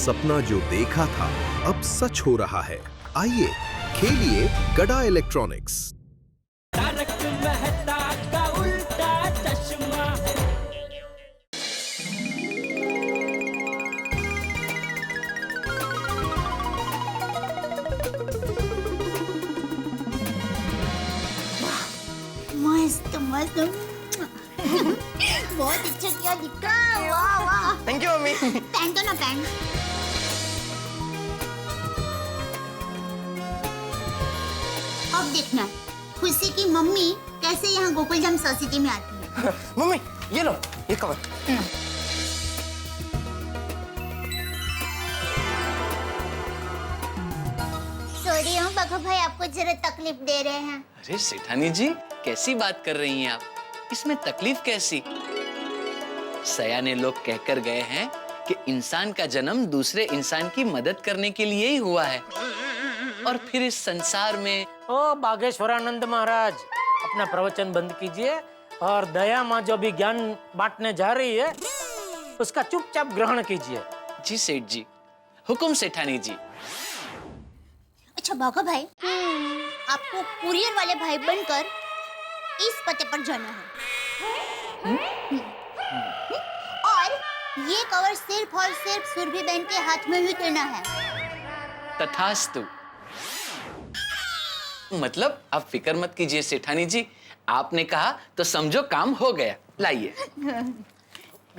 सपना जो देखा था अब सच हो रहा है। आइए खेलिए गड़ा इलेक्ट्रॉनिक्स। तारक मेहता का उल्टा चश्मा। मस्त मस्त बहुत अच्छा किया दिक्का। वाह वाह। Thank you mummy. पैंट दो ना पैंट। अब देखना खुशी की मम्मी कैसे यहाँ गोकुलधाम सोसाइटी में आती है। मम्मी ये लो ये कवर। सॉरी हूँ बघू भाई, आपको जरा तकलीफ दे रहे हैं। अरे सेठानी जी कैसी बात कर रही हैं आप? इसमें तकलीफ कैसी? सयाने लोग कहकर गए हैं कि इंसान का जन्म दूसरे इंसान की मदद करने के लिए ही हुआ है। और फिर इस संसार में ओ बागेश्वरानंद महाराज, अपना प्रवचन बंद कीजिए और दया माँ जो भी ज्ञान बांटने जा रही है उसका चुपचाप ग्रहण कीजिए। जी सेठ जी, हुकुम सेठानी जी। अच्छा बाघा भाई, आपको कुरियर वाले भाई बनकर इस पते पर जाना है। और ये कवर सिर्फ और सिर्फ सुरभि बहन के हाथ में ही देना है। तथास्तु। मतलब आप फिक्र मत कीजिए सेठानी जी, आपने कहा तो समझो काम हो गया। लाइए।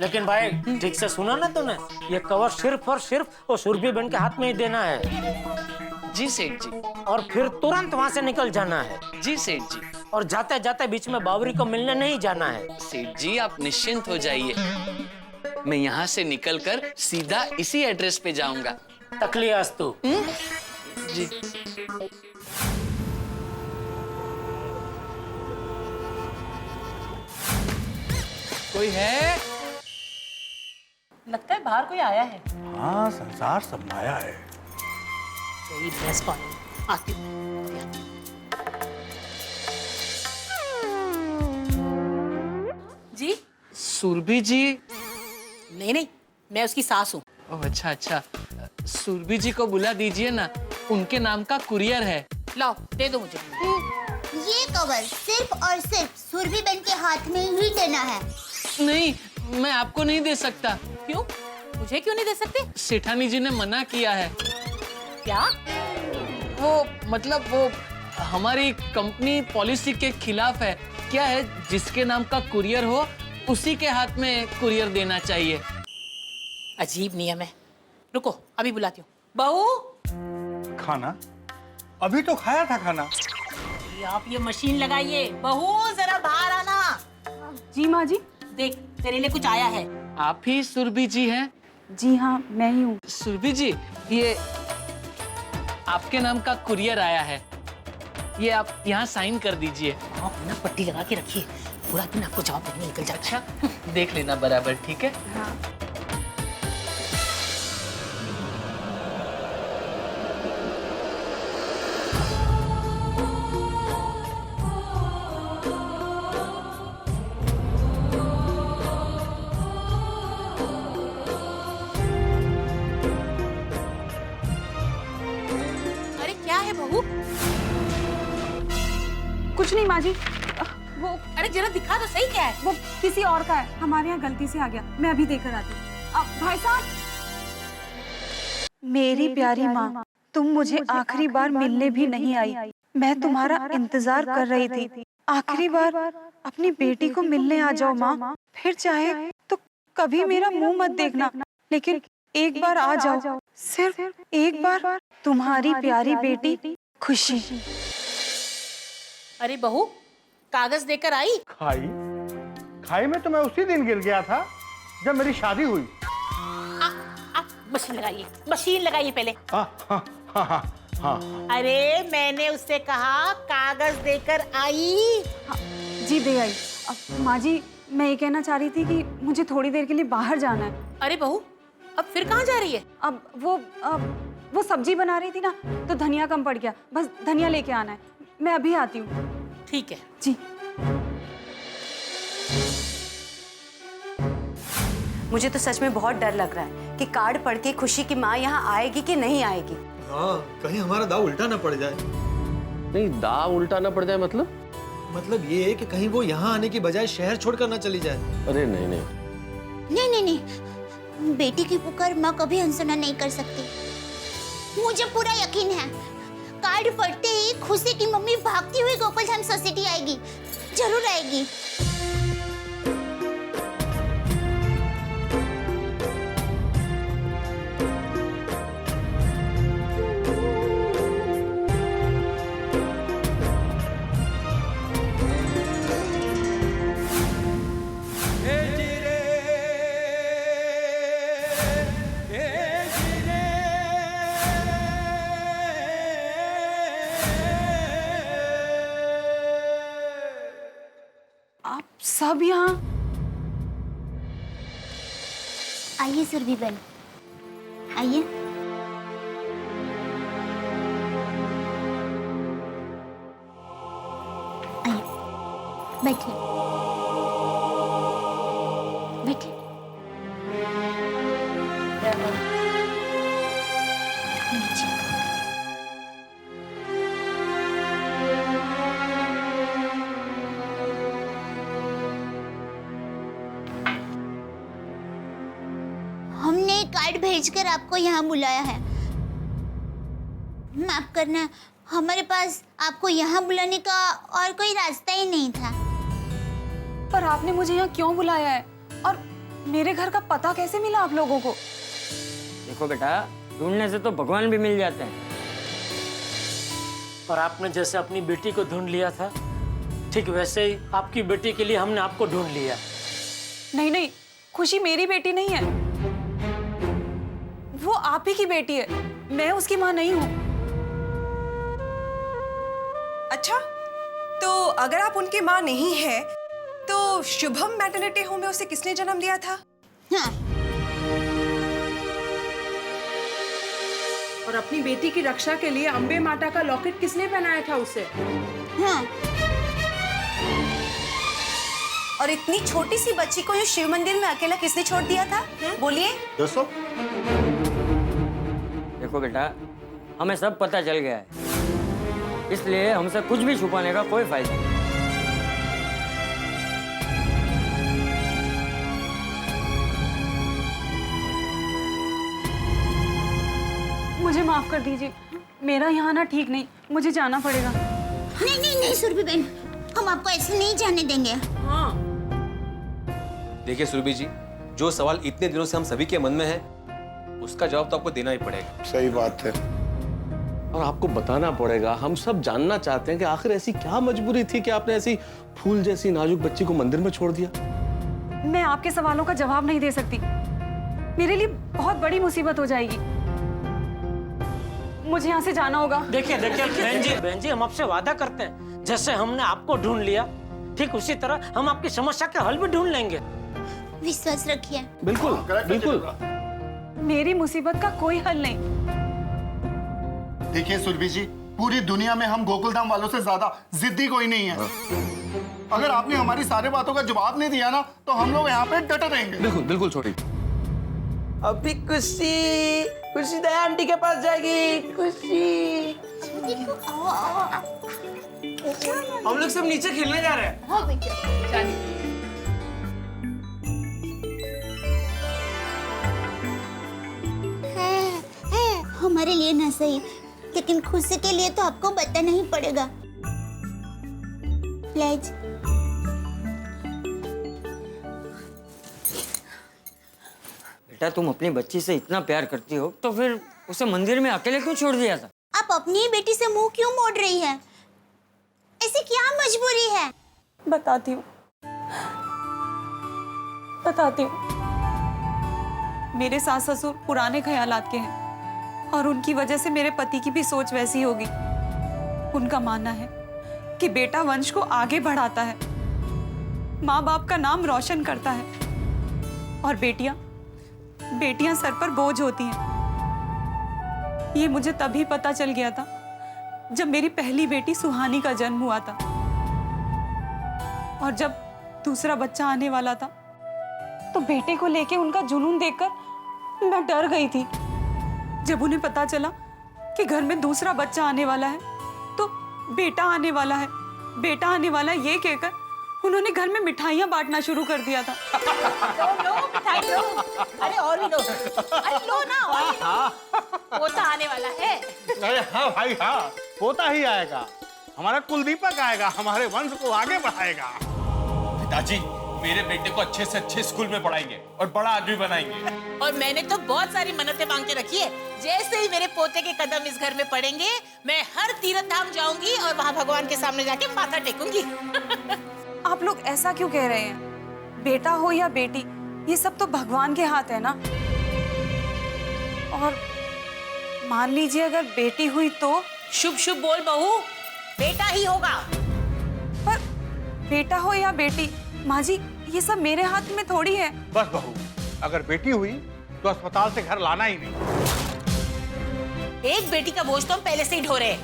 लेकिन भाई ठीक से सुना ना तूने, ये कवर सिर्फ और सिर्फ वो सुरभि बहन के हाथ में ही देना है। जी सेठ जी। और फिर तुरंत वहाँ से निकल जाना है। जी सेठ जी। और जाते जाते बीच में बावरी को मिलने नहीं जाना है। सेठ जी आप निश्चिंत हो जाइए, मैं यहाँ से निकलकर सीधा इसी एड्रेस पे जाऊंगा। तकलियास्तु। जी। कोई है? लगता है बाहर कोई आया है। हाँ संसार सब माया है। कोई ड्रेस कॉल आती हूँ। जी सुरभि जी? नहीं नहीं, मैं उसकी सास हूँ। ओह अच्छा अच्छा, सुरभि जी को बुला दीजिए ना, उनके नाम का कुरियर है। लाओ दे दो मुझे। ये कवर सिर्फ और सिर्फ सुरभि बहन के हाथ में ही देना है। नहीं, मैं आपको नहीं दे सकता। क्यों? मुझे क्यों नहीं दे सकते? सेठानी जी ने मना किया है। क्या? वो मतलब वो हमारी कंपनी पॉलिसी के खिलाफ है। क्या है, जिसके नाम का कुरियर हो उसी के हाथ में कुरियर देना चाहिए। अजीब नियम है। रुको अभी बुलाती हूँ। बहू, खाना अभी तो खाया था खाना। आप ये मशीन लगाइए। बहू जरा बाहर आना। जी माँ जी। देख तेरे लिए कुछ आया है। आप ही सुरभि जी हैं? जी हाँ मैं ही हूँ। सुरभि जी, ये आपके नाम का कुरियर आया है, ये आप यहाँ साइन कर दीजिए। आप ना पट्टी लगा के रखिए, पूरा दिन आपको जवाब देने निकल जाता है। अच्छा देख लेना बराबर, ठीक है? हाँ। अरे क्या है बहू? कुछ नहीं माँ जी, वो अरे जरा दिखा तो सही क्या है। वो किसी और का है, हमारे यहाँ गलती से आ गया। मैं अभी देकर आती हूँ। भाई साहब। मेरी प्यारी माँ, तुम मुझे आखिरी बार मिलने भी नहीं आई। मैं तुम्हारा इंतजार कर रही थी। आखिरी बार अपनी बेटी को मिलने आ जाओ माँ, फिर चाहे तो कभी मेरा मुंह मत देखना, लेकिन एक बार आ जाओ, सिर्फ एक बार। तुम्हारी प्यारी बेटी खुशी। अरे बहू, कागज देकर आई? खाई खाई में तो मैं उसी दिन गिर गया था जब मेरी शादी हुई। मशीन लगाइए, मशीन लगाइए पहले। हाँ। अरे मैंने उससे कहा कागज देकर आई। हाँ, जी दे आई। माँ जी मैं ये कहना चाह रही थी कि मुझे थोड़ी देर के लिए बाहर जाना है। अरे बहू, अब फिर कहाँ जा रही है? अब वो सब्जी बना रही थी ना, तो धनिया कम पड़ गया, बस धनिया लेके आना है। मैं अभी आती हूँ। ठीक है जी। मुझे तो सच में बहुत डर लग रहा है कि कार्ड पढ़ के खुशी की माँ यहाँ आएगी कि नहीं आएगी। हाँ, कहीं हमारा दाव उल्टा ना पड़ जाए। नहीं, दाव उल्टा ना पड़ जाए मतलब ये है कि कहीं वो यहाँ आने की बजाय शहर छोड़कर ना चली जाए। अरे नहीं नहीं नहीं नहीं नहीं, बेटी की पुकार माँ कभी अनसुना नहीं कर सकती। मुझे पूरा यकीन है, कार्ड पढ़ते ही खुशी की मम्मी भागती हुई गोकुलधाम सोसाइटी आएगी, जरूर आएगी। आप सब यहाँ? आइए सुरभि बहन, आइए। आइए, बैठिए बैठिए। नीचे। हमने कार्ड भेजकर आपको यहाँ बुलाया है। माफ करना, हमारे पास आपको यहाँ बुलाने का और कोई रास्ता ही नहीं था। पर आपने मुझे यहाँ क्यों बुलाया है? और मेरे घर का पता कैसे मिला आप लोगों को? देखो बेटा, ढूंढने से तो भगवान भी मिल जाते हैं। और आपने जैसे अपनी बेटी को ढूंढ लिया था, ठीक वैसे ही आपकी बेटी के लिए हमने आपको ढूंढ लिया। नहीं नहीं, खुशी मेरी बेटी नहीं है, वो आप ही की बेटी है, मैं उसकी माँ नहीं हूँ। अच्छा, तो अगर आप उनकी माँ नहीं है, तो शुभम मैटरनिटी होम में उसे किसने जन्म दिया था? हाँ। और अपनी बेटी की रक्षा के लिए अम्बे माता का लॉकेट किसने पहनाया था उसे? हाँ। और इतनी छोटी सी बच्ची को ये शिव मंदिर में अकेला किसने छोड़ दिया था? बोलिए। दोस्तों, देखो बेटा, हमें सब पता चल गया है, इसलिए हमसे कुछ भी छुपाने का कोई फायदा नहीं। मुझे माफ कर दीजिए, मेरा यहाँ आना ठीक नहीं, मुझे जाना पड़ेगा। नहीं नहीं नहीं सुरभि बहन, हम आपको ऐसे नहीं जाने देंगे। हाँ। देखिए सुरभि जी, जो सवाल इतने दिनों से हम सभी के मन में है, उसका जवाब तो आपको देना ही पड़ेगा। सही बात है। और आपको बताना पड़ेगा। हम सब जानना चाहते हैं कि आखिर ऐसी क्या मजबूरी थी कि आपने ऐसी फूल जैसी नाजुक बच्ची को मंदिर में छोड़ दिया। मैं आपके सवालों का जवाब नहीं दे सकती, मेरे लिए बहुत बड़ी मुसीबत हो जाएगी। मुझे यहाँ से जाना होगा। देखिए देखिए बहन जी, हम आपसे वादा करते हैं, जैसे हमने आपको ढूंढ लिया, ठीक उसी तरह हम आपकी समस्या का हल भी ढूंढ लेंगे। विश्वास रखिए। बिल्कुल बिल्कुल। मेरी मुसीबत का कोई हल नहीं। देखिए सुरभि जी, पूरी दुनिया में हम गोकुलधाम वालों से ज्यादा जिद्दी कोई नहीं है। अगर आपने हमारी सारी बातों का जवाब नहीं दिया ना, तो हम लोग यहाँ पे डटे रहेंगे। बिल्कुल बिल्कुल छोटी। अभी खुशी दया आंटी के पास जाएगी। खुशी, हम लोग सब नीचे खेलने जा रहे हैं। हाँ बेटा, है हमारे लिए ना सही, लेकिन खुशी के लिए तो आपको बताना ही पड़ेगा। प्लीज। बेटा, तुम अपनी बच्ची से इतना प्यार करती हो, तो फिर उसे मंदिर में अकेले क्यों छोड़ दिया था? आप अपनी ही बेटी से मुंह क्यों मोड़ रही है? ऐसी क्या मजबूरी है? बताती हूँ। मेरे सास ससुर पुराने ख्यालात के हैं और उनकी वजह से मेरे पति की भी सोच वैसी होगी। उनका मानना है कि बेटा वंश को आगे बढ़ाता है, माँ बाप का नाम रोशन करता है, और बेटियां सर पर बोझ होती हैं। ये मुझे तभी पता चल गया था जब मेरी पहली बेटी सुहानी का जन्म हुआ था, और जब दूसरा बच्चा आने वाला था तो बेटे को लेके उनका जुनून देखकर मैं डर गई थी। जब उन्हें पता चला कि घर में दूसरा बच्चा आने वाला है, तो बेटा आने वाला है, बेटा आने वाला है ये कहकर उन्होंने घर में मिठाइयाँ बांटना शुरू कर दिया था। लो मिठाई लो। अरे और भी लो। अरे लो ना और भी लो। पोता आने वाला है। अरे हाँ भाई हाँ, पोता ही आएगा, हमारा कुलदीपक आएगा, हमारे वंश को आगे बढ़ाएगा। पिताजी मेरे बेटे को अच्छे से अच्छे स्कूल में पढ़ाएंगे और बड़ा आदमी बनाएंगे। और मैंने तो बहुत सारी मन्नतें मांग के रखी है। जैसे ही मेरे पोते के कदम इस घर में पड़ेंगे, मैं हर तीर्थ धाम जाऊंगी और वहाँ भगवान के सामने जाके माथा टेकूंगी। आप लोग ऐसा क्यों कह रहे हैं? बेटा हो या बेटी, ये सब तो भगवान के हाथ है ना। और मान लीजिए अगर बेटी हुई तो? शुभ शुभ बोल बहू, बेटा ही होगा। पर बेटा हो या बेटी, माँ जी ये सब मेरे हाथ में थोड़ी है। बस बहू, अगर बेटी हुई तो अस्पताल से घर लाना ही नहीं। एक बेटी का बोझ तो हम पहले से ही ढो रहे हैं।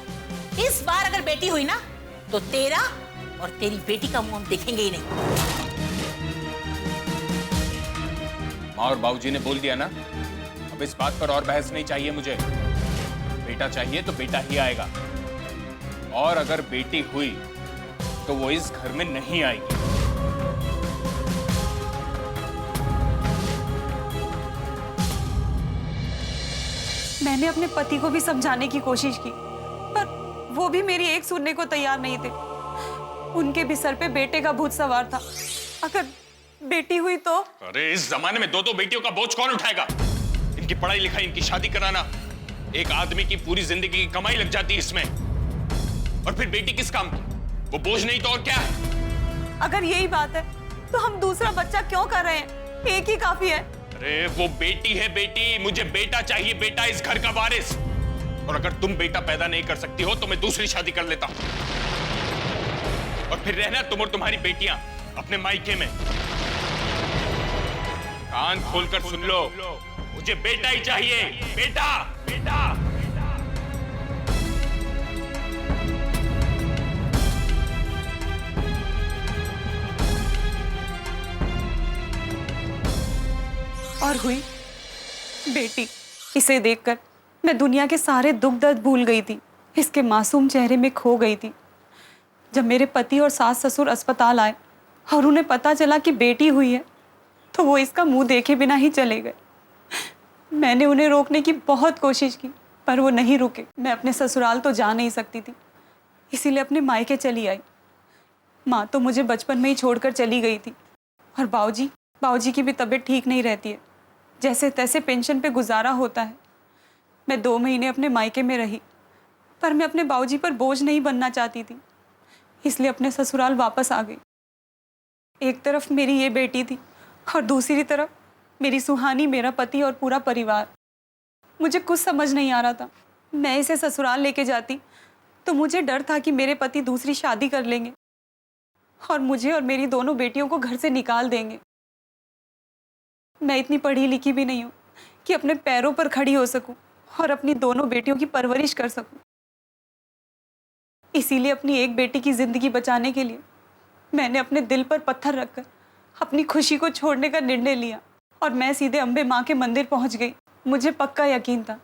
इस बार अगर बेटी हुई ना, तो तेरा और तेरी बेटी का मुंह हम देखेंगे ही नहीं। माँ और बाबूजी ने बोल दिया ना, अब इस बात पर और बहस नहीं चाहिए मुझे। बेटा चाहिए तो बेटा ही आएगा, और अगर बेटी हुई तो वो इस घर में नहीं आएगी। मैंने अपने पति को भी समझाने की कोशिश की, पर वो भी मेरी एक सुनने को तैयार नहीं थे। उनके भी सर पे बेटे का भूत सवार था। अगर बेटी हुई तो? अरे इस जमाने में दो बेटियों का बोझ कौन उठाएगा? इनकी पढ़ाई लिखाई, इनकी शादी कराना, एक आदमी की पूरी जिंदगी की कमाई लग जाती है इसमें। और फिर बेटी किस काम की? वो बोझ नहीं तो और क्या है? अगर यही बात है तो हम दूसरा बच्चा क्यों कर रहे हैं? एक ही काफी है। अरे वो बेटी है बेटी, मुझे बेटा चाहिए, बेटा इस घर का वारिस। और अगर तुम बेटा पैदा नहीं कर सकती हो तो मैं दूसरी शादी कर लेता हूं, और फिर रहना तुम और तुम्हारी बेटियां अपने मायके में। कान खोलकर सुन लो, मुझे बेटा ही चाहिए, बेटा बेटा। और हुई बेटी। इसे देखकर मैं दुनिया के सारे दुख दर्द भूल गई थी, इसके मासूम चेहरे में खो गई थी। जब मेरे पति और सास ससुर अस्पताल आए और उन्हें पता चला कि बेटी हुई है, तो वो इसका मुंह देखे बिना ही चले गए। मैंने उन्हें रोकने की बहुत कोशिश की, पर वो नहीं रुके। मैं अपने ससुराल तो जा नहीं सकती थी, इसीलिए अपने मायके चली आई। माँ तो मुझे बचपन में ही छोड़कर चली गई थी, और बाबूजी की भी तबीयत ठीक नहीं रहती है। जैसे तैसे पेंशन पे गुजारा होता है। मैं 2 महीने अपने मायके में रही, पर मैं अपने बाबूजी पर बोझ नहीं बनना चाहती थी, इसलिए अपने ससुराल वापस आ गई। एक तरफ मेरी ये बेटी थी और दूसरी तरफ मेरी सुहानी, मेरा पति और पूरा परिवार। मुझे कुछ समझ नहीं आ रहा था। मैं इसे ससुराल लेके जाती तो मुझे डर था कि मेरे पति दूसरी शादी कर लेंगे और मुझे और मेरी दोनों बेटियों को घर से निकाल देंगे। मैं इतनी पढ़ी लिखी भी नहीं हूँ कि अपने पैरों पर खड़ी हो सकूं और अपनी दोनों बेटियों की परवरिश कर सकूं। इसीलिए अपनी एक बेटी की जिंदगी बचाने के लिए मैंने अपने दिल पर पत्थर रखकर अपनी खुशी को छोड़ने का निर्णय लिया और मैं सीधे अम्बे माँ के मंदिर पहुँच गई। मुझे पक्का यकीन था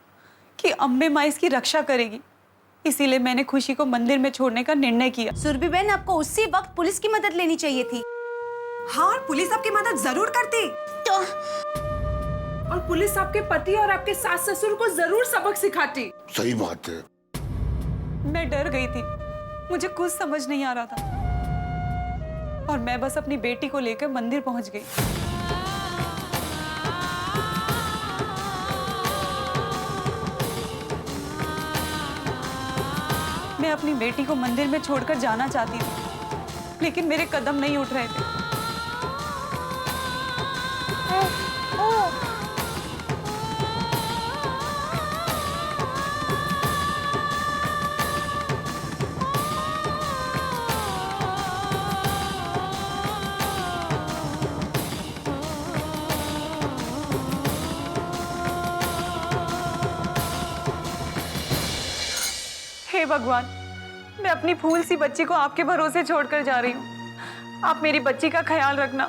कि अम्बे माँ इसकी रक्षा करेगी, इसीलिए मैंने खुशी को मंदिर में छोड़ने का निर्णय किया। सुरभि बहन, आपको उसी वक्त पुलिस की मदद लेनी चाहिए थी। हाँ, और पुलिस आपकी मदद जरूर करती। तो और पुलिस आपके पति और आपके सास ससुर को जरूर सबक सिखाती। सही बात है। मैं डर गई थी, मुझे कुछ समझ नहीं आ रहा था और मैं बस अपनी बेटी को लेकर मंदिर पहुंच गई। मैं अपनी बेटी को मंदिर में छोड़कर जाना चाहती थी, लेकिन मेरे कदम नहीं उठ रहे थे। हे भगवान, मैं अपनी फूल सी बच्ची को आपके भरोसे छोड़कर जा रही हूँ। आप मेरी बच्ची का ख्याल रखना।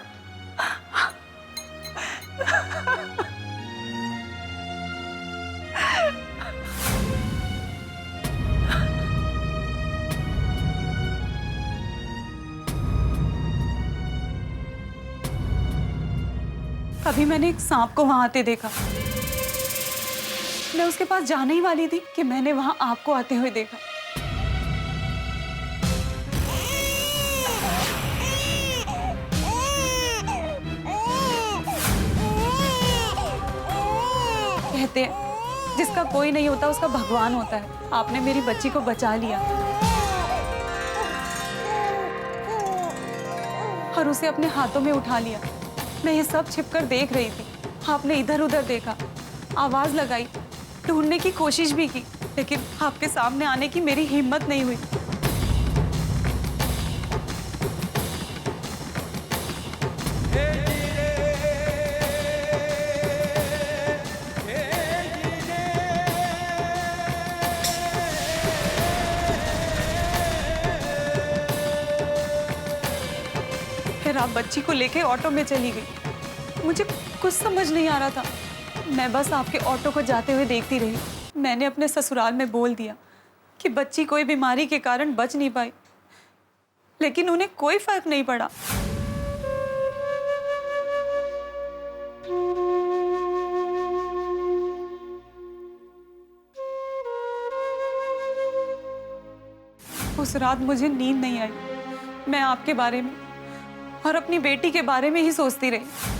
तभी मैंने एक सांप को वहां आते देखा। मैं उसके पास जाने ही वाली थी कि मैंने वहां आपको आते हुए देखा। कहते हैं जिसका कोई नहीं होता उसका भगवान होता है। आपने मेरी बच्ची को बचा लिया और उसे अपने हाथों में उठा लिया। मैं ये सब छिपकर देख रही थी। आपने इधर उधर देखा, आवाज लगाई, ढूंढने की कोशिश भी की, लेकिन आपके सामने आने की मेरी हिम्मत नहीं हुई। फिर आप बच्ची को लेके ऑटो में चली गई। मुझे कुछ समझ नहीं आ रहा था। मैं बस आपके ऑटो को जाते हुए देखती रही। मैंने अपने ससुराल में बोल दिया कि बच्ची कोई बीमारी के कारण बच नहीं पाई, लेकिन उन्हें कोई फर्क नहीं पड़ा। उस रात मुझे नींद नहीं आई। मैं आपके बारे में और अपनी बेटी के बारे में ही सोचती रही।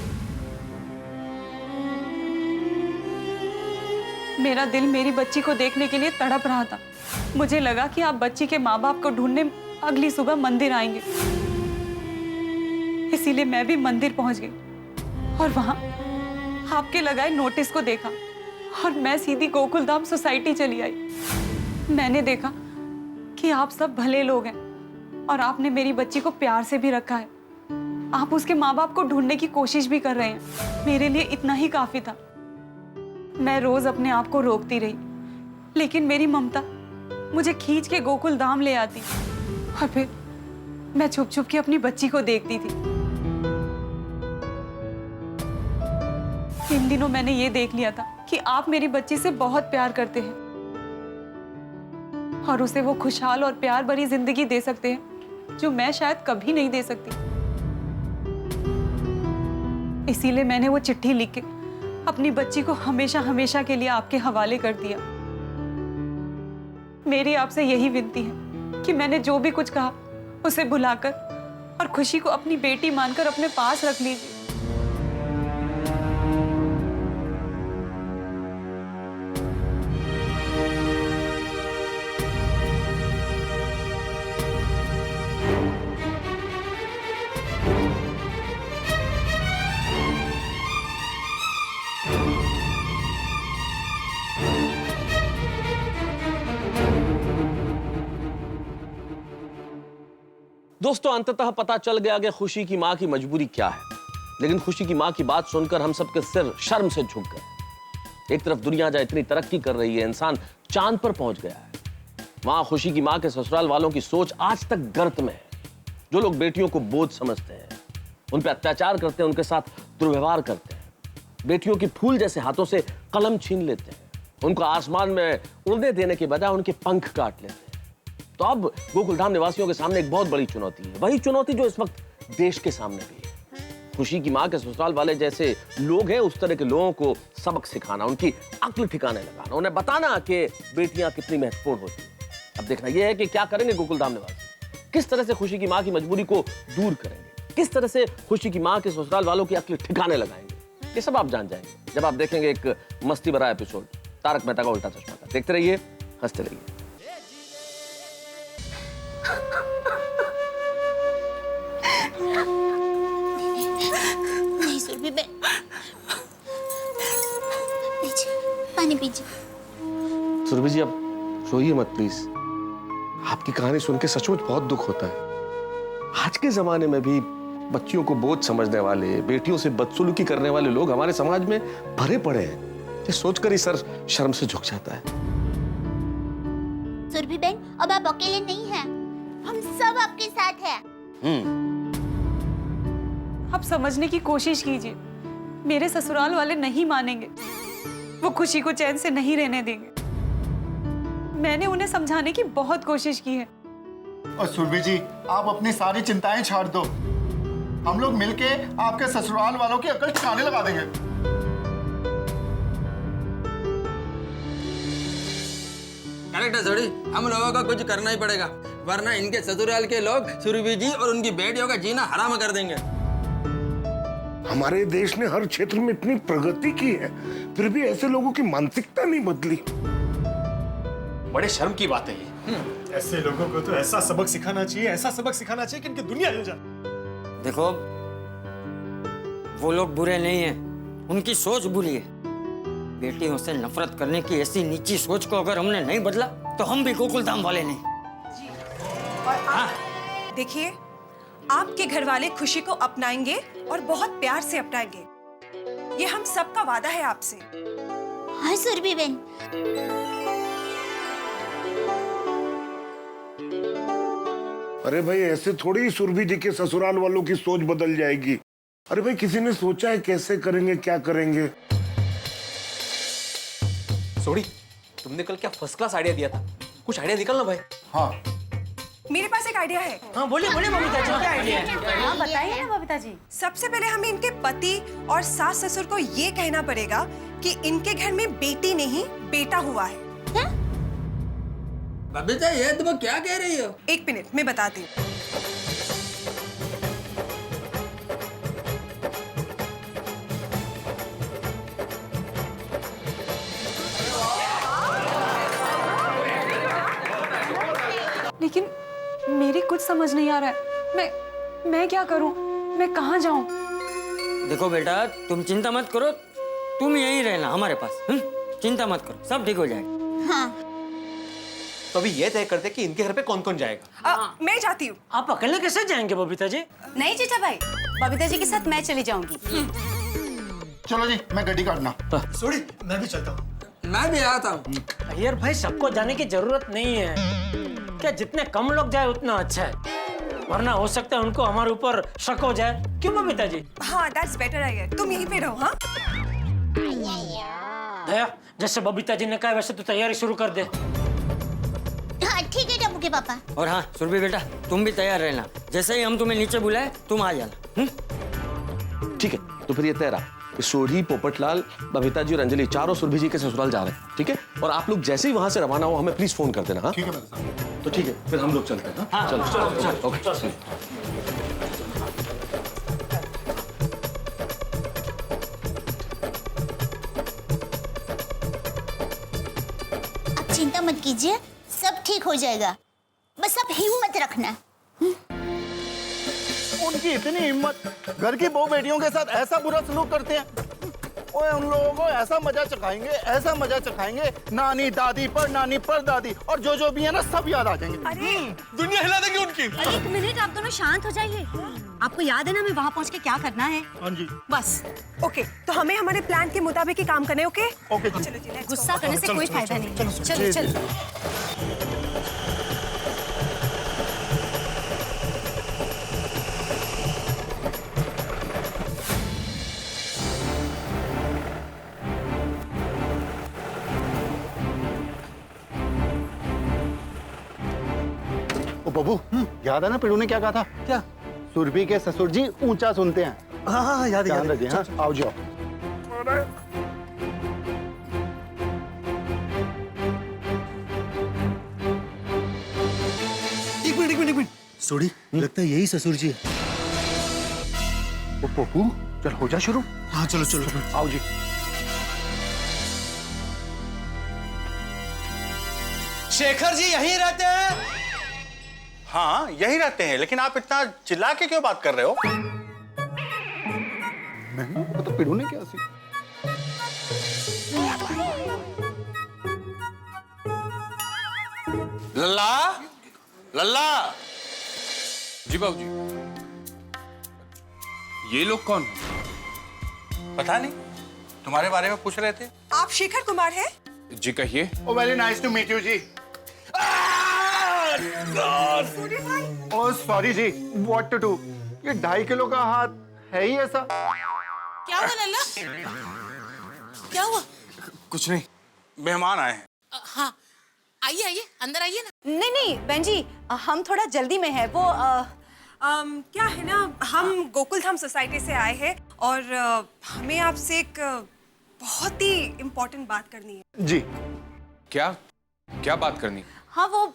मेरा दिल मेरी बच्ची को देखने के लिए तड़प रहा था। मुझे लगा कि आप बच्ची के माँ बाप को ढूंढने अगली सुबह मंदिर आएंगे, इसीलिए मैं भी मंदिर पहुंच गई और वहां आपके लगाए नोटिस को देखा और मैं सीधी गोकुलधाम सोसाइटी चली आई। मैंने देखा कि आप सब भले लोग हैं और आपने मेरी बच्ची को प्यार से भी रखा है। आप उसके माँ बाप को ढूंढने की कोशिश भी कर रहे हैं। मेरे लिए इतना ही काफी था। मैं रोज अपने आप को रोकती रही, लेकिन मेरी ममता मुझे खींच के गोकुल धाम ले आती और फिर मैं छुप छुप के अपनी बच्ची को देखती थी। इन दिनों मैंने ये देख लिया था कि आप मेरी बच्ची से बहुत प्यार करते हैं और उसे वो खुशहाल और प्यार भरी जिंदगी दे सकते हैं जो मैं शायद कभी नहीं दे सकती। इसीलिए मैंने वो चिट्ठी लिख के अपनी बच्ची को हमेशा हमेशा के लिए आपके हवाले कर दिया। मेरी आपसे यही विनती है कि मैंने जो भी कुछ कहा उसे भुलाकर और खुशी को अपनी बेटी मानकर अपने पास रख लीजिए। दोस्तों, अंततः पता चल गया कि खुशी की मां की मजबूरी क्या है। लेकिन खुशी की मां की बात सुनकर हम सबके सिर शर्म से झुक गए। एक तरफ दुनिया जहां इतनी तरक्की कर रही है, इंसान चांद पर पहुंच गया है, वहां खुशी की मां के ससुराल वालों की सोच आज तक गर्त में है। जो लोग बेटियों को बोझ समझते हैं, उन पर अत्याचार करते हैं, उनके साथ दुर्व्यवहार करते हैं, बेटियों की फूल जैसे हाथों से कलम छीन लेते हैं, उनको आसमान में उड़ने देने के बजाय उनके पंख काट लेते हैं। तो अब गोकुलधाम निवासियों के सामने एक बहुत बड़ी चुनौती है, वही चुनौती जो इस वक्त देश के सामने भी है। खुशी की मां के ससुराल वाले जैसे लोग हैं, उस तरह के लोगों को सबक सिखाना, उनकी अक्ल ठिकाने लगाना, उन्हें बताना कि बेटियां कितनी महत्वपूर्ण होती हैं। अब देखना यह है कि क्या करेंगे गोकुलधाम निवासी, किस तरह से खुशी की मां की मजबूरी को दूर करेंगे, किस तरह से खुशी की मां के ससुराल वालों की अक्ल ठिकाने लगाएंगे। ये सब आप जान जाएंगे जब आप देखेंगे एक मस्ती भरा एपिसोड तारक मेहता का उल्टा चश्मा का। देखते रहिए, हंसते रहिए। नहीं सुरभि बहन, पानी पीजिए। सुरभि जी, अब रोइए मत प्लीज। आपकी कहानी सुन के सचमुच बहुत दुख होता है। आज के जमाने में भी बच्चियों को बोझ समझने वाले, बेटियों से बदसलूकी करने वाले लोग हमारे समाज में भरे पड़े हैं। ये सोचकर ही सर शर्म से झुक जाता है। सुरभि बहन, अब आप अकेले नहीं हैं, हम सब आपके साथ हैं। आप समझने की कोशिश कीजिए। मेरे ससुराल वाले नहीं मानेंगे, वो खुशी को चैन से नहीं रहने देंगे। मैंने उन्हें समझाने की बहुत कोशिश की है। और सुरभि जी, आप अपनी सारी चिंताएं छोड़ दो। हम लोग मिलके आपके ससुराल वालों की अकल ठिकाने लगा देंगे। करेक्ट है जोड़ी, हम लोगों को कुछ करना ही पड़ेगा, वरना इनके ससुराल के लोग सुरभि जी और उनकी बेटियों का जीना हराम कर देंगे। हमारे देश ने हर क्षेत्र में इतनी प्रगति की है, फिर भी ऐसे लोगों की मानसिकता नहीं बदली। बड़े शर्म की बात है ये। ऐसे लोगों को तो ऐसा सबक सिखाना चाहिए, ऐसा सबक सिखाना चाहिए कि इनकी दुनिया हिल जाए। देखो, वो लोग बुरे नहीं हैं, उनकी सोच बुरी है। बेटियों से नफरत करने की ऐसी नीची सोच को अगर हमने नहीं बदला तो हम भी गोकुल धाम वाले नहीं। और देखिए, आपके घर वाले खुशी को अपनाएंगे और बहुत प्यार से अपनाएंगे, ये हम सबका वादा है आपसे। हाँ सुरभि बहन। अरे भाई, ऐसे थोड़ी ही सुरभि जी के ससुराल वालों की सोच बदल जाएगी। अरे भाई, किसी ने सोचा है कैसे करेंगे, क्या करेंगे? सोड़ी, तुमने कल क्या फर्स्ट क्लास आइडिया दिया था, कुछ आइडिया निकलना भाई। हाँ, मेरे पास एक आइडिया है। हाँ बोलिए बोलिए बबीता जी, क्या आइडिया है? हाँ बताइए ना बबीता जी। सबसे पहले हमें इनके पति और सास ससुर को ये कहना पड़ेगा कि इनके घर में बेटी नहीं बेटा हुआ है। बबीता, ये तुम क्या कह रही हो? एक मिनट, मैं बताती हूँ। लेकिन मेरी कुछ समझ नहीं आ रहा है। मैं क्या करूं? मैं कहाँ जाऊं? देखो बेटा, तुम चिंता मत करो, तुम यहीं रहना हमारे पास। चिंता मत करो, सब ठीक हो जाएगा। हाँ। तो अभी ये तय करते कि इनके घर पे कौन कौन जाएगा। मैं जाती हूँ। आप अकेले कैसे जाएंगे बबीता जी? नहीं जीजा भाई, बबीता जी के साथ मैं चली जाऊंगी। चलो जी, मैं गड्डी काटना। सोड़ी, मैं भी चलता हूँ। मैं भी आता हूँ। अय्यर भाई, सबको जाने की जरूरत नहीं है, क्या जितने कम लोग जाए उतना अच्छा है, वरना हो सकता है उनको हमारे ऊपर शक हो जाए। क्यों बबीता जी? हाँ, that's better है। तुम यहीं पे रहो। हाँ दया, जैसे बबीता जी ने कहा वैसे तो तैयारी शुरू कर दे। हाँ ठीक है टप्पू के पापा। और हाँ सुरभि बेटा, तुम भी तैयार रहना, जैसे ही हम तुम्हें नीचे बुलाए तुम आ जाना। ठीक है, तो फिर ये तय रहा, सोढ़ी, पोपटलाल, बबीता जी और अंजलि चारों सुरभि जी के ससुराल जा रहे हैं। ठीक है, और आप लोग जैसे ही वहां से रवाना हो हमें प्लीज फोन कर देना। हाँ ठीक है मेरे साथ। तो ठीक है, फिर हम लोग चलते हैं। हाँ चलो चलो ओके। आप चिंता मत कीजिए, सब ठीक हो जाएगा, बस आप हिम्मत रखना। उनकी इतनी हिम्मत, घर की बहू बेटियों के साथ ऐसा बुरा सलूक करते हैं। ओए, उन लोगों को ऐसा मजा चखाएंगे, ऐसा मजा चखाएंगे, नानी दादी पर नानी पर दादी और जो भी है ना, सब याद आ जाएंगे। अरे दुनिया हिला देंगे उनकी। एक मिनट, आप दोनों शांत हो जाइए। आपको याद है ना हमें वहाँ पहुँच के क्या करना है? हाँ जी। बस ओके, तो हमें हमारे प्लान के मुताबिक ही काम करने। ओके ओके जी। चलो जी, let's go। गुस्सा करने से कोई फायदा नहीं। चलो चलो। ओ बबू, याद है ना पिड़ू ने क्या कहा था? क्या? सुरभि के ससुर जी ऊंचा सुनते हैं। हाँ हाँ याद ध्यान रखिए। हाँ, आओ जाओ। एक मिनट। सोड़ी, लगता है यही ससुर जी है। ओ पप्पू, चल हो जा शुरू। हाँ चलो चलो। आओ जी। शेखर जी यहीं रहते हैं? हाँ यहीं रहते हैं, लेकिन आप इतना चिल्ला के क्यों बात कर रहे हो? मैं तो पिड़ू ने क्या सी? लल्ला, लल्ला। जी बाबूजी। ये लोग कौन? पता नहीं, तुम्हारे बारे में पूछ रहे थे। आप शेखर कुमार हैं? जी कहिए। Oh very nice to meet you जी। ओ सॉरी जी, व्हाट टू डू? ये 2.5 किलो का हाथ है ही ऐसा। क्या हुआ लल्ला? क्या हुआ? कुछ नहीं, मेहमान आए हैं। हाँ आइए आइए, अंदर आइए ना। नहीं नहीं बहन जी, हम थोड़ा जल्दी में है। वो क्या है ना, हम गोकुल धाम सोसाइटी से आए हैं और हमें आपसे एक बहुत ही इम्पोर्टेंट बात करनी है। जी। क्या क्या बात करनी? हाँ वो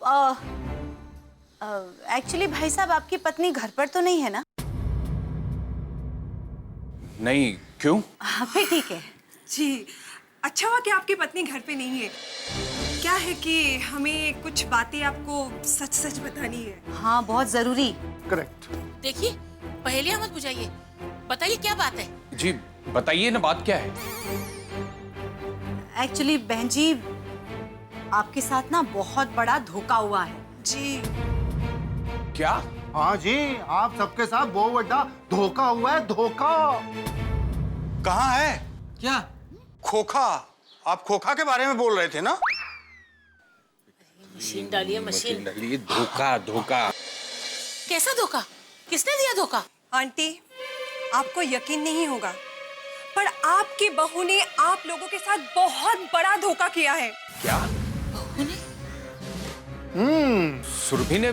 एक्चुअली भाई साहब आपकी पत्नी घर पर तो नहीं है ना? नहीं, क्यों? हाँ फिर ठीक है। जी, अच्छा हुआ कि आपकी पत्नी घर पे नहीं है। क्या है कि हमें कुछ बातें आपको सच सच बतानी है। हाँ बहुत जरूरी। करेक्ट। देखिए पहेलियां मत बुझाइए, बताइए क्या बात है। जी बताइए ना, बात क्या है? एक्चुअली बहन जी आपके साथ ना बहुत बड़ा धोखा हुआ है। जी। क्या? हाँ जी, आप सबके साथ बहुत बड़ा धोखा हुआ है, धोखा। कहाँ है? क्या? खोखा। आप खोखा के बारे में बोल रहे थे ना? मशीन डालिए, मशीन डालिए। धोखा धोखा कैसा धोखा? किसने दिया धोखा? आंटी, आपको यकीन नहीं होगा, पर आपकी बहू ने आप लोगों के साथ बहुत बड़ा धोखा किया है। क्या? सुरभि ने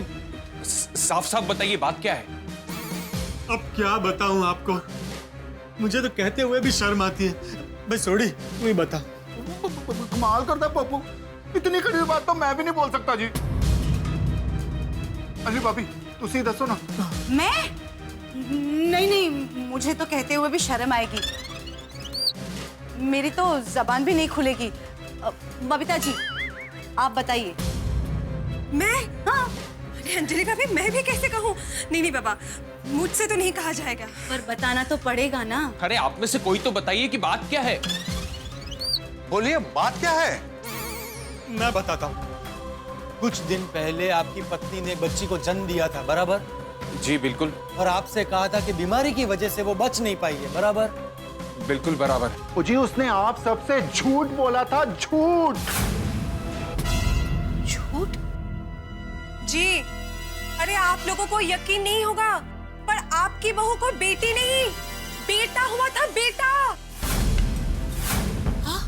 साफ साफ बताइए, बात क्या है? अब क्या बताऊं आपको, मुझे तो कहते हुए भी शर्म आती है। बस छोड़ी, तू ही बता। कमाल करता है पप्पू, इतनी कड़ी बात तो मैं भी नहीं बोल सकता जी। अरे भाभी तुसी दसो ना। मैं? नहीं, मुझे तो कहते हुए भी शर्म आएगी, मेरी तो जबान भी नहीं खुलेगी। बबीता जी आप बताइए। मैं? हाँ। अरे अंजलि भाभी, मैं भी कैसे कहूँ? नहीं बाबा, मुझसे तो नहीं कहा जाएगा। पर बताना तो पड़ेगा ना। अरे आप में से कोई तो बताइए कि बात क्या है। बोलिए, बात क्या है? मैं बताता हूँ। कुछ दिन पहले आपकी पत्नी ने एक बच्ची को जन्म दिया था, बराबर? जी बिल्कुल। और आपसे कहा था कि बीमारी की वजह से वो बच नहीं पाई है, बराबर? बिल्कुल बराबर। जी उसने आप सबसे झूठ बोला था, झूठ। झूठ? जी, अरे आप लोगों को यकीन नहीं होगा, पर आपकी बहू को बेटी नहीं बेटा हुआ था, बेटा। हाँ?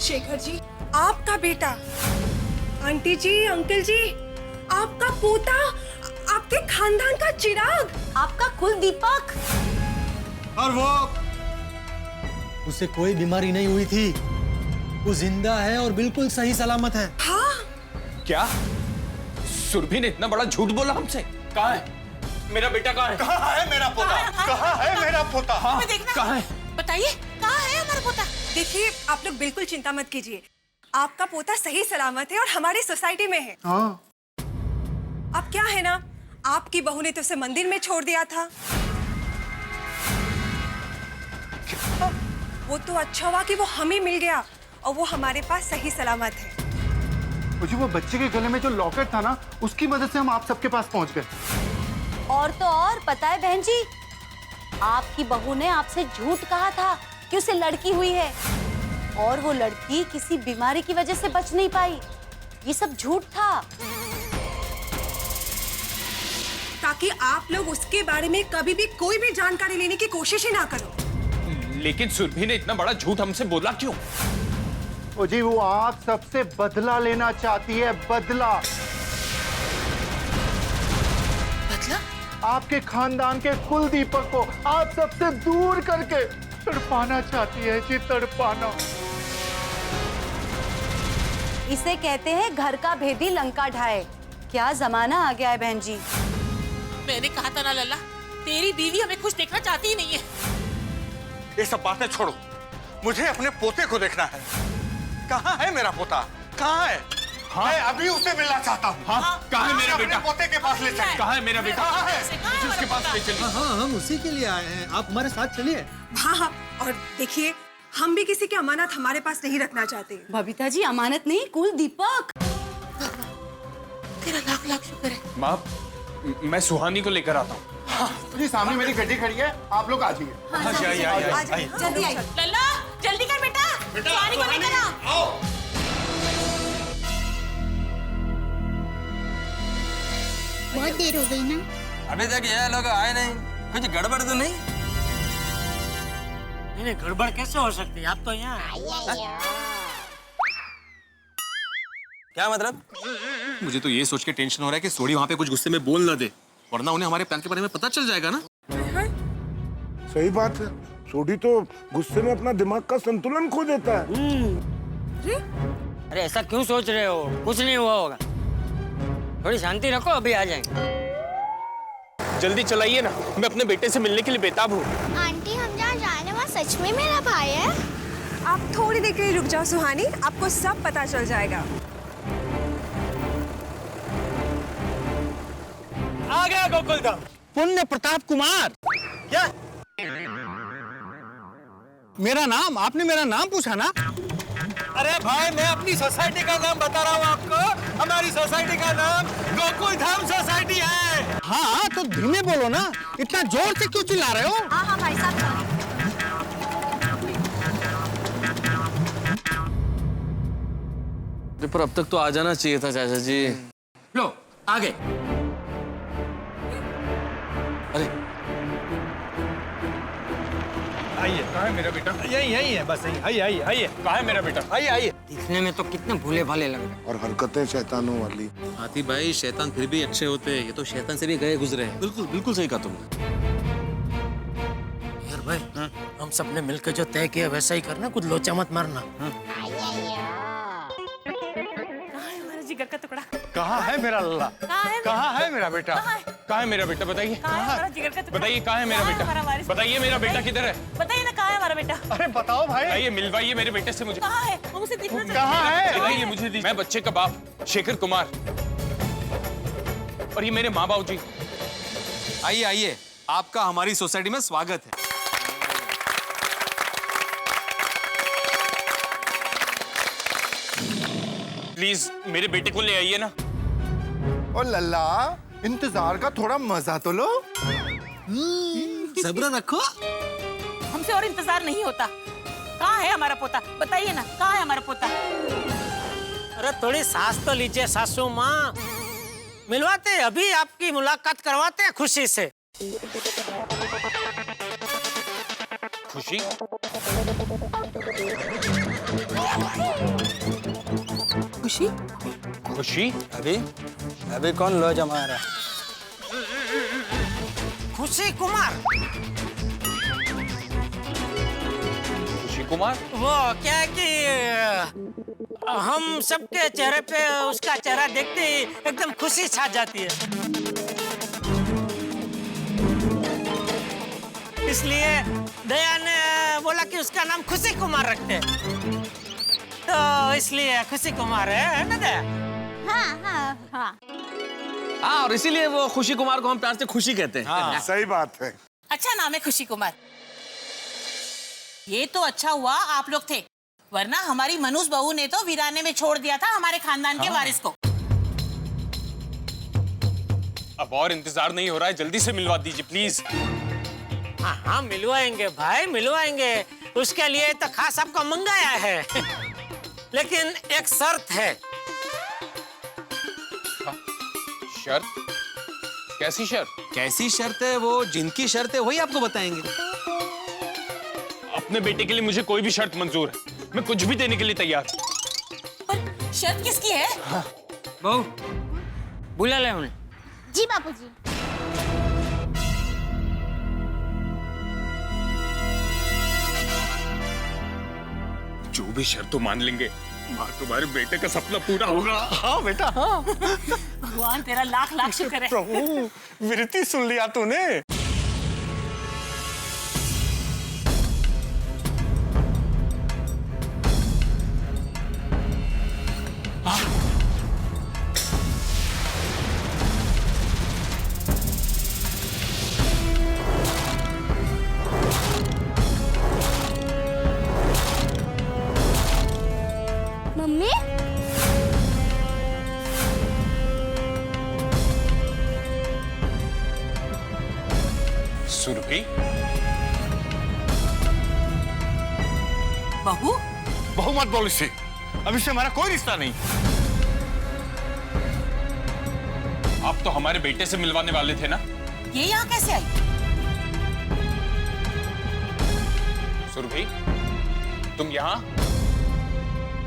शेखर जी, आपका बेटा। आंटी जी, अंकल जी, आपका पोता, आपके खानदान का चिराग, आपका कुल दीपक। और वो, उसे कोई बीमारी नहीं हुई थी, वो जिंदा है और बिल्कुल सही सलामत है। हाँ? क्या? सुरभि ने इतना बड़ा झूठ बोला हमसे? कहाँ है मेरा बेटा? कहाँ है? कहाँ है मेरा पोता? कहाँ है मेरा पोता? हाँ, कहाँ है? बताइए कहाँ है हमारा पोता? देखिए, आप लोग बिल्कुल चिंता मत कीजिए, आपका पोता सही सलामत है और हमारी सोसाइटी में है। हाँ। अब क्या है ना, आपकी बहू ने तो उसे मंदिर में छोड़ दिया था। वो तो अच्छा हुआ कि वो हमें मिल गया और वो हमारे पास सही सलामत है। मुझे वो बच्चे के गले में जो लॉकेट था ना, उसकी मदद से हम आप सबके पास पहुंच गए। और तो और पता है बहन जी, आपकी बहू ने आपसे झूठ कहा था कि उसे लड़की हुई है और वो लड़की किसी बीमारी की वजह से बच नहीं पाई। ये सब झूठ था, ताकि आप लोग उसके बारे में कभी भी कोई भी जानकारी लेने की कोशिश ही ना करो। लेकिन सुरभि ने इतना बड़ा झूठ हमसे बोला क्यों? ओ जी, वो आप सबसे बदला लेना चाहती है, बदला। बदला? आपके खानदान के कुल दीपक को आप सबसे दूर करके तड़पाना चाहती है जी, तड़पाना। इसे कहते हैं घर का भेदी लंका ढाए। क्या जमाना आ गया है बहन जी। मैंने कहा था ना लल्ला, तेरी बीवी हमें खुश देखना चाहती ही नहीं है। ये सब बातें छोड़ो, मुझे अपने पोते को देखना है। कहाँ है मेरा पोता? कहाँ है? हाँ? मैं अभी उसे मिलना चाहता हूँ। हाँ? कहाँ है मेरा बेटा? अपने पोते के पास ले चलिए। कहाँ है मेरा बेटा? कहाँ है? उसके पास ले चलिए। हाँ, हम उसी के लिए आए हैं, आप हमारे साथ चलिए। हाँ, और देखिए, हम भी किसी की अमानत हमारे पास नहीं रखना चाहते। बबीता जी, अमानत नहीं, कुल दीपक। तेरा लाख लाख शुक्र है। माँ, मैं सुहानी को लेकर आता हूँ। जी सामने मेरी गड्डी खड़ी है, आप लोग आ जाइए। हाँ, आइए। जल्दी आइए। लल्ला, जल्दी कर बेटा। सुहानी को लेकर आओ। बहुत देर हो गई ना। अभी तक ये लोग आए नहीं, कुछ गड़बड़ तो नहीं? नहीं, गड़बड़ कैसे हो सकती है? आप तो यहाँ क्या मतलब? मुझे तो ये सोच के टेंशन हो रहा है कि सोडी वहाँ पे कुछ गुस्से में बोल ना दे, वरना उन्हें हमारे प्लान के बारे में पता चल जाएगा ना। सही बात है, सोडी तो गुस्से में अपना दिमाग का संतुलन खो देता है। अरे ऐसा क्यों सोच रहे हो? कुछ नहीं हुआ होगा, थोड़ी शांति रखो, अभी आ जाएंगे। जल्दी चलाइए ना, मैं अपने बेटे से मिलने के लिए बेताब हूँ। आंटी, हम जहाँ जाने वहाँ सच में मेरा भाई है? आप थोड़ी देर के लिए रुक जाओ सुहानी, आपको सब पता चल जाएगा। आ गया गोकुलधाम। पुण्य प्रताप कुमार। क्या? मेरा नाम? आपने मेरा नाम पूछा ना? अरे भाई, मैं अपनी सोसाइटी का नाम बता रहा हूँ आपको। हमारी सोसाइटी का नाम गोकुलधाम सोसाइटी है। हाँ, तो धीमे बोलो ना, इतना जोर से क्यों चिल्ला रहे हो? हाँ हाँ भाई साहब। पर अब तक तो आ जाना चाहिए था चाचा जी। लो आ गए। अरे आइए, कहाँ है मेरा बेटा? यही है, बस यही। आइए, कहाँ है मेरा बेटा? आइए। दिखने में तो कितने भूले भाले लग रहे हैं। और हरकतें शैतानों वाली। हाथी भाई, शैतान फिर भी अच्छे होते हैं, ये तो शैतान से भी गए गुजरे हैं। बिल्कुल सही कहा तुमने। यार भाई, हम सबने मिलकर जो तय किया वैसा ही करना, कुछ लोचा मत मारना। जिगर का टुकड़ा कहाँ है मेरा लल्ला? कहाँ है मेरा बेटा? कहाँ है मेरा बेटा? बताइए, जिगर का टुकड़ा? बताइए कहाँ है मेरा बेटा? बताइए मेरा बेटा किधर है? बताइए ना, कहाँ है हमारा बेटा? अरे बताओ भाई। आइए, मिलवाइए मेरे बेटे से मुझे। कहाँ है? हम उसे देखना चाहते हैं। कहाँ है? दिखाइए मुझे, मैं बच्चे का बाप शेखर कुमार, और ये मेरे माँ बाबू जी। आइए, आपका हमारी सोसाइटी में स्वागत है। प्लीज मेरे बेटे को ले आइए ना। ओ लल्ला, इंतजार का थोड़ा मजा तो लो। सब्र रखो। हमसे और इंतजार नहीं होता। कहाँ है हमारा पोता? बताइए ना, कहाँ है हमारा पोता? अरे थोड़ी सांस तो लीजिए सासू माँ। मिलवाते, अभी आपकी मुलाकात करवाते हैं खुशी से। खुशी? खुशी? खुशी? अभी कौन लो जमा रहा? खुशी कुमार। खुशी कुमार? वो क्या है कि हम सबके चेहरे पे उसका चेहरा देखते ही एकदम खुशी छा जाती है, इसलिए दया ने बोला कि उसका नाम खुशी कुमार रखते हैं, तो इसलिए खुशी कुमार है ना दया? हाँ। हाँ, और इसीलिए वो खुशी कुमार को हम प्यार से खुशी कहते हैं। हाँ, सही बात है। अच्छा नाम है खुशी कुमार। ये तो अच्छा हुआ आप लोग थे, वरना हमारी मनुष बहू ने तो वीराने में छोड़ दिया था हमारे खानदान के वारिस को। अब और इंतजार नहीं हो रहा है, जल्दी से मिलवा दीजिए प्लीज। हाँ, मिलवाएंगे भाई, मिलवाएंगे। उसके लिए तो खास आपको मंगाया है। लेकिन एक शर्त है। शर्त? कैसी शर्त? कैसी शर्त है? वो जिनकी शर्त है वही आपको बताएंगे। अपने बेटे के लिए मुझे कोई भी शर्त मंजूर है, मैं कुछ भी देने के लिए तैयार। पर शर्त किसकी है? बहू, बुला ले उन्हें। जी बापूजी। जो भी शर्त मान लेंगे, माँ तुम्हारे बेटे का सपना पूरा होगा। हाँ बेटा, हाँ। भगवान तेरा लाख लाख शुक्र है। प्रभु, विनती सुन लिया तूने। मम्मी? सुरभि? बहू? बहू मत बोल इसे, अब इससे हमारा कोई रिश्ता नहीं। आप तो हमारे बेटे से मिलवाने वाले थे ना? ये यहाँ कैसे आई? सुरभि, तुम यहाँ?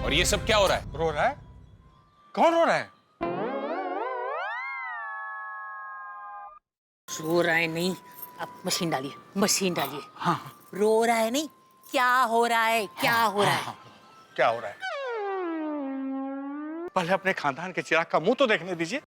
और ये सब क्या हो रहा है? रो रहा है? कौन रो रहा है? रो रहा है नहीं, आप मशीन डालिए, मशीन डालिए। हाँ। रो रहा है नहीं, क्या हो रहा है? क्या हो रहा है? क्या हो रहा है? पहले अपने खानदान के चिराग का मुंह तो देखने दीजिए।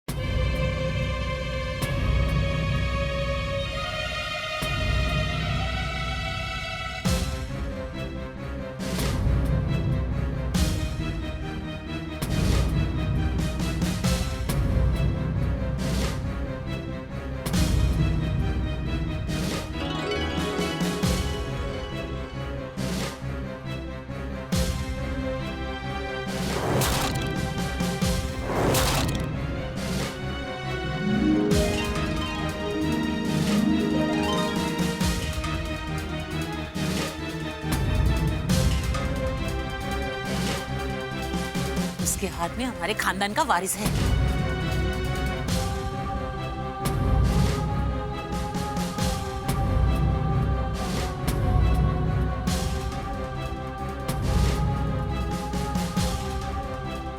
उसके हाथ में हमारे खानदान का वारिस है।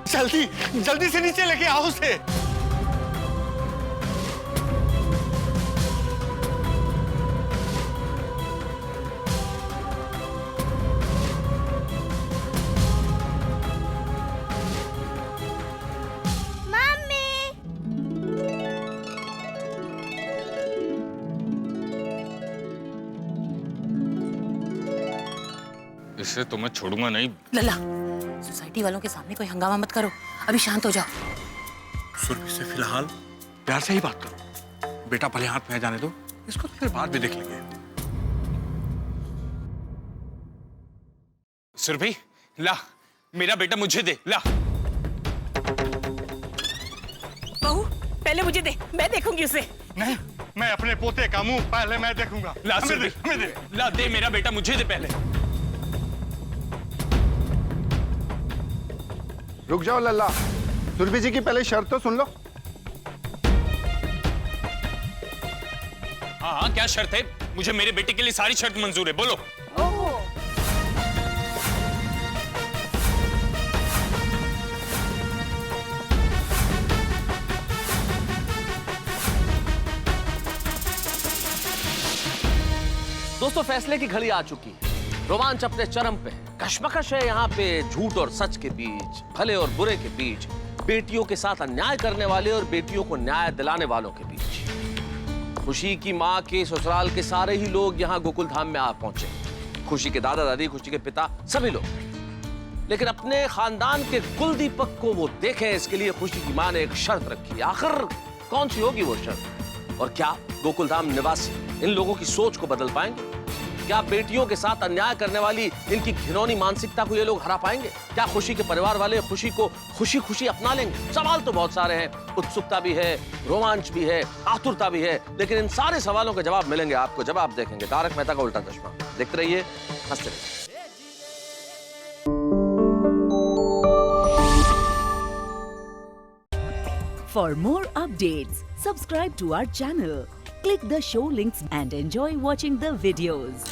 जल्दी जल्दी से नीचे लेके आओ उसे। इससे तो मैं छोड़ूंगा नहीं। लल्ला, सोसाइटी वालों के सामने कोई हंगामा मत करो, अभी शांत हो जाओ। सुरभि से फिलहाल प्यार से ही बात करो। बेटा भले हाथ में आ जाने दो, इसको तो फिर बाद में देख लेंगे। सुरभि, ला, मेरा बेटा मुझे दे, ला। बहू, पहले मुझे दे, मैं देखूंगी उसे। नहीं, मैं अपने पोते का मुंह पहले मैं देखूंगा। ला सुरभि, हमें दे। ला दे, मेरा बेटा मुझे दे पहले। रुक जाओ लल्ला, सुरभि जी की पहले शर्त तो सुन लो। हाँ हाँ, क्या शर्त है? मुझे मेरे बेटे के लिए सारी शर्त मंजूर है, बोलो। दोस्तों, फैसले की घड़ी आ चुकी है। रोमांच अपने चरम पे है। कश्मकश है यहाँ पे झूठ और सच के बीच, भले और बुरे के बीच, बेटियों के साथ अन्याय करने वाले और बेटियों को न्याय दिलाने वालों के बीच। खुशी की माँ के ससुराल के सारे ही लोग यहाँ गोकुल धाम में आ पहुंचे। खुशी के दादा दादी, खुशी के पिता, सभी लोग। लेकिन अपने खानदान के कुल दीपक को वो देखें, इसके लिए खुशी की माँ ने एक शर्त रखी। आखिर कौन सी होगी वो शर्त? और क्या गोकुल धाम निवासी इन लोगों की सोच को बदल पाएंगे? क्या बेटियों के साथ अन्याय करने वाली इनकी घिनौनी मानसिकता को ये लोग हरा पाएंगे? क्या खुशी के परिवार वाले खुशी को खुशी खुशी अपना लेंगे? सवाल तो बहुत सारे हैं, उत्सुकता भी है, रोमांच भी है, आतुरता भी है, लेकिन इन सारे सवालों के जवाब मिलेंगे आपको जब आप देखेंगे तारक मेहता का उल्टा चश्मा। देखते रहिए, हंसते रहिए। For more updates, subscribe to our channel, click the show links and enjoy watching the videos.